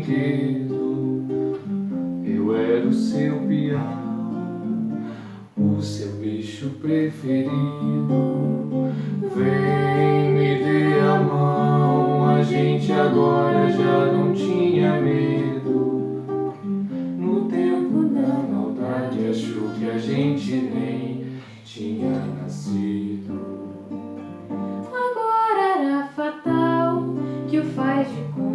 brinquedo, eu era o seu peão, o seu bicho preferido. Vem, me dê a mão, a gente agora já não tinha medo. No tempo da maldade achou que a gente nem tinha nascido. Agora era fatal que o faz de conta